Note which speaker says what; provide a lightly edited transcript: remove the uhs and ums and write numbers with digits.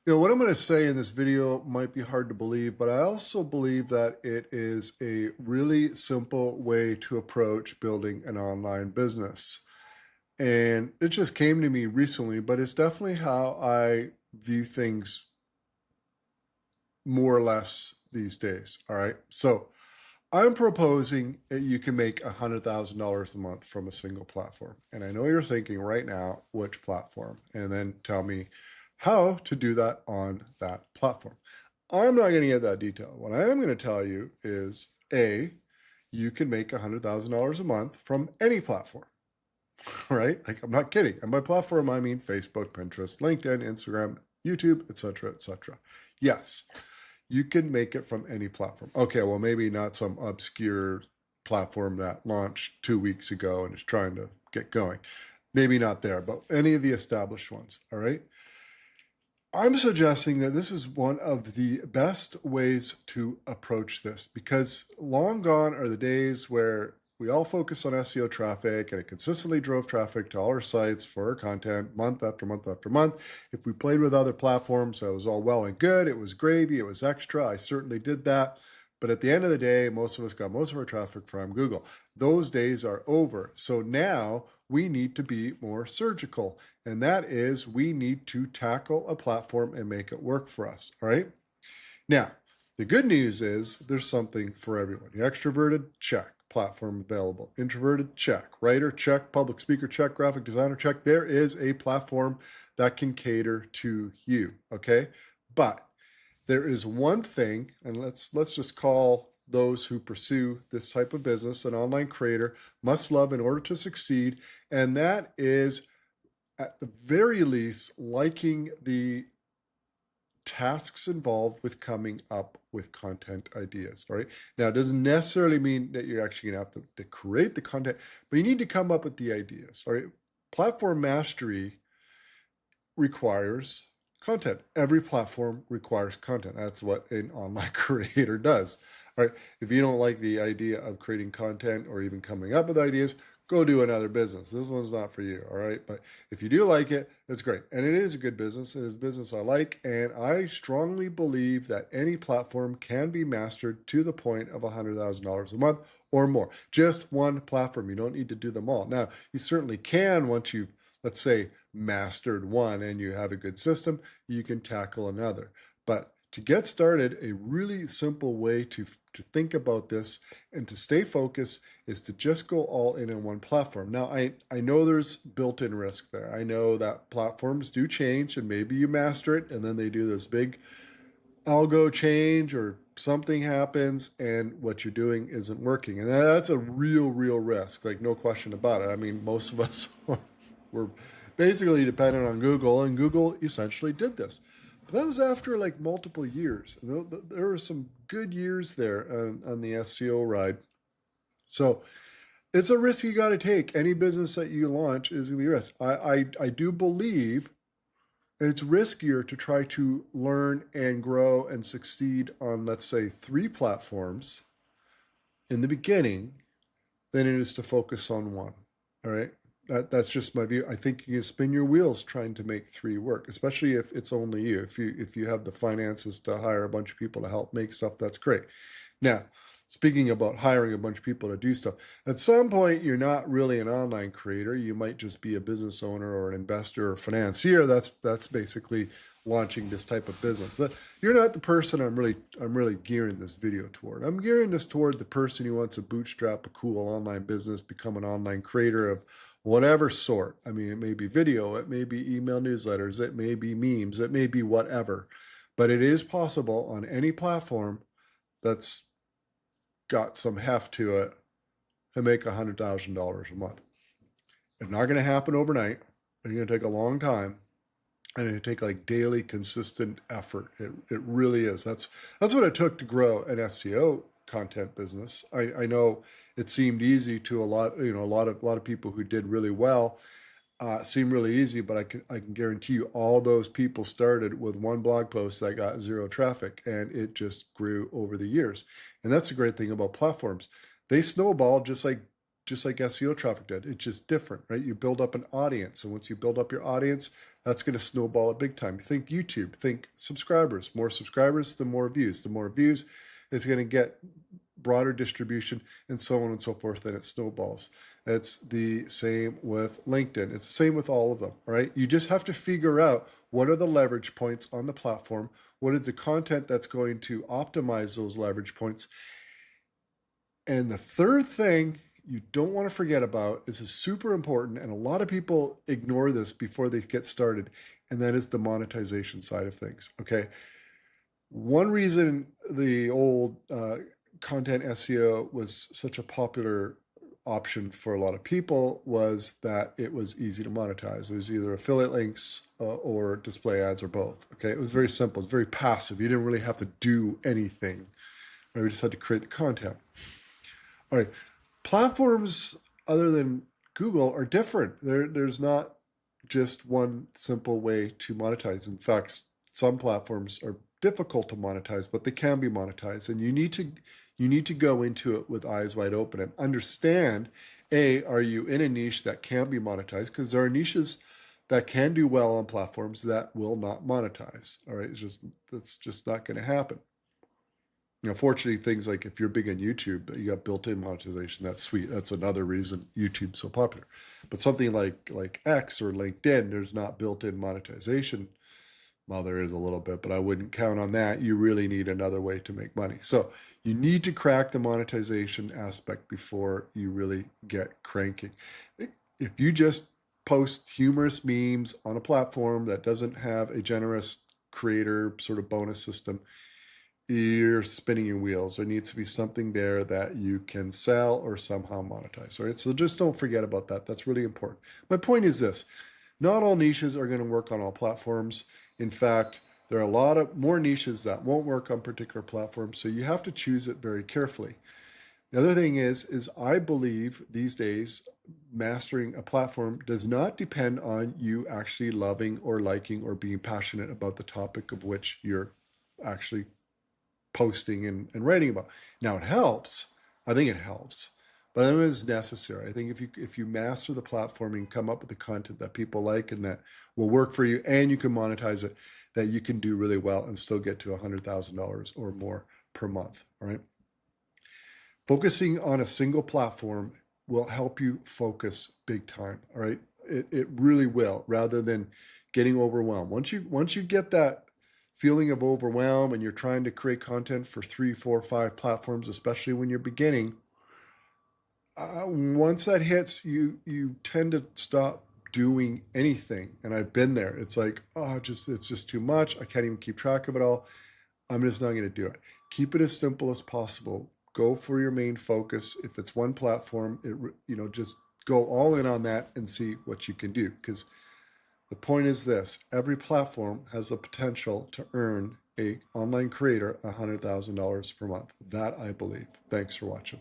Speaker 1: What I'm going to say in this video might be hard to believe, but I also believe that it is a really simple way to approach building an online business. And it just came to me recently, but it's definitely how I view things more or less these days. All right. So I'm proposing that you can make $100,000 a month from a single platform. And I know you're thinking right now, which platform? And then tell me how to do that on that platform. I'm not going to get that detail. What I am going to tell you is A, you can make $100,000 a month from any platform, right? Like, I'm not kidding. And by platform, I mean Facebook, Pinterest, LinkedIn, Instagram, YouTube, etc., etc. Yes, you can make it from any platform. Okay, well, maybe not some obscure platform that launched 2 weeks ago and is trying to get going. Maybe not there, but any of the established ones, all right? I'm suggesting that this is one of the best ways to approach this because long gone are the days where we all focus on SEO traffic and it consistently drove traffic to all our sites for our content month after month after month. If we played with other platforms, that was all well and good. It was gravy. It was extra. I certainly did that. But at the end of the day, most of us got most of our traffic from Google. Those days are over. So now we need to be more surgical. And that is, we need to tackle a platform and make it work for us. All right. Now, the good news is there's something for everyone. The extroverted, check. Platform available. Introverted, check. Writer, check. Public speaker, check. Graphic designer, check. There is a platform that can cater to you. Okay. But there is one thing, and let's just call those who pursue this type of business an online creator must love in order to succeed, and that is at the very least liking the tasks involved with coming up with content ideas. Right now, it doesn't necessarily mean that you're actually going to have to create the content, but you need to come up with the ideas. All right, platform mastery requires content. Every platform requires content. That's what an online creator does. All right. If you don't like the idea of creating content or even coming up with ideas, go do another business. This one's not for you. All right. But if you do like it, it's great. And it is a good business. It is a business I like. And I strongly believe that any platform can be mastered to the point of $100,000 a month or more. Just one platform. You don't need to do them all. Now, you certainly can once you've, let's say, mastered one and you have a good system, you can tackle another. But to get started, a really simple way to think about this and to stay focused is to just go all in on one platform. Now, I know there's built-in risk there. I know that platforms do change and maybe you master it and then they do this big algo change or something happens and what you're doing isn't working. And that's a real risk, like no question about it. I mean, most of us were basically dependent on Google, and Google essentially did this. But that was after like multiple years. There were some good years there on the SEO ride. So it's a risk you got to take. Any business that you launch is going to be a risk. I do believe it's riskier to try to learn and grow and succeed on, let's say, 3 platforms in the beginning than it is to focus on one. All right. That's just my view. I think you can spin your wheels trying to make 3 work, especially if it's only you. If you have the finances to hire a bunch of people to help make stuff, that's great. Now, speaking about hiring a bunch of people to do stuff, at some point you're not really an online creator. You might just be a business owner or an investor or financier. That's basically launching this type of business. You're not the person I'm really gearing this video toward. I'm gearing this toward the person who wants to bootstrap a cool online business, become an online creator of whatever sort. I mean, it may be video, it may be email newsletters, it may be memes, it may be whatever. But it is possible on any platform that's got some heft to it to make $100,000 a month. It's not going to happen overnight. It's going to take a long time, and it take like daily consistent effort. It really is. That's what it took to grow an SEO content business. I know it seemed easy to a lot, a lot of people who did really well. Seemed really easy, but I can guarantee you all those people started with one blog post that got 0 traffic, and it just grew over the years. And that's the great thing about platforms. They snowball just just like SEO traffic did. It's just different, right? You build up an audience, and once you build up your audience, that's going to snowball it big time. Think YouTube, think subscribers. More subscribers, the more views. The more views, it's going to get broader distribution, and so on and so forth, and it snowballs. It's the same with LinkedIn. It's the same with all of them, right? You just have to figure out what are the leverage points on the platform, what is the content that's going to optimize those leverage points. And the third thing you don't want to forget about, this is super important, and a lot of people ignore this before they get started, and that is the monetization side of things, okay? One reason the old content SEO was such a popular option for a lot of people was that it was easy to monetize. It was either affiliate links or display ads or both. Okay, it was very simple. It's very passive. You didn't really have to do anything. Right? We just had to create the content. All right, platforms other than Google are different. There's not just one simple way to monetize. In fact, some platforms are difficult to monetize, but they can be monetized, and you need to go into it with eyes wide open and understand, are you in a niche that can be monetized? Because there are niches that can do well on platforms that will not monetize. All right, that's just not going to happen. Fortunately, things like if you're big on YouTube, you got built-in monetization. That's sweet. That's another reason YouTube's so popular. But something like X or LinkedIn, there's not built-in monetization. Well, there is a little bit, but I wouldn't count on that. You really need another way to make money. So you need to crack the monetization aspect before you really get cranking. If you just post humorous memes on a platform that doesn't have a generous creator sort of bonus system, you're spinning your wheels. There needs to be something there that you can sell or somehow monetize, right? So just don't forget about that. That's really important. My point is this: not all niches are going to work on all platforms. In fact, there are a lot of more niches that won't work on particular platforms, so you have to choose it very carefully. The other thing is I believe these days mastering a platform does not depend on you actually loving or liking or being passionate about the topic of which you're actually posting and writing about. Now it helps. I think it helps, but I think it's necessary. I think if you master the platform and come up with the content that people like and that will work for you, and you can monetize it, that you can do really well and still get to $100,000 or more per month. All right. Focusing on a single platform will help you focus big time. All right. It really will, rather than getting overwhelmed. Once you get that feeling of overwhelm and you're trying to create content for 3, 4, 5 platforms, especially when you're beginning, once that hits, you tend to stop doing anything. And I've been there. It's like, it's just too much. I can't even keep track of it all. I'm just not going to do it. Keep it as simple as possible. Go for your main focus. If it's one platform, just go all in on that and see what you can do. Because the point is this: every platform has the potential to earn an online creator $100,000 per month. That I believe. Thanks for watching.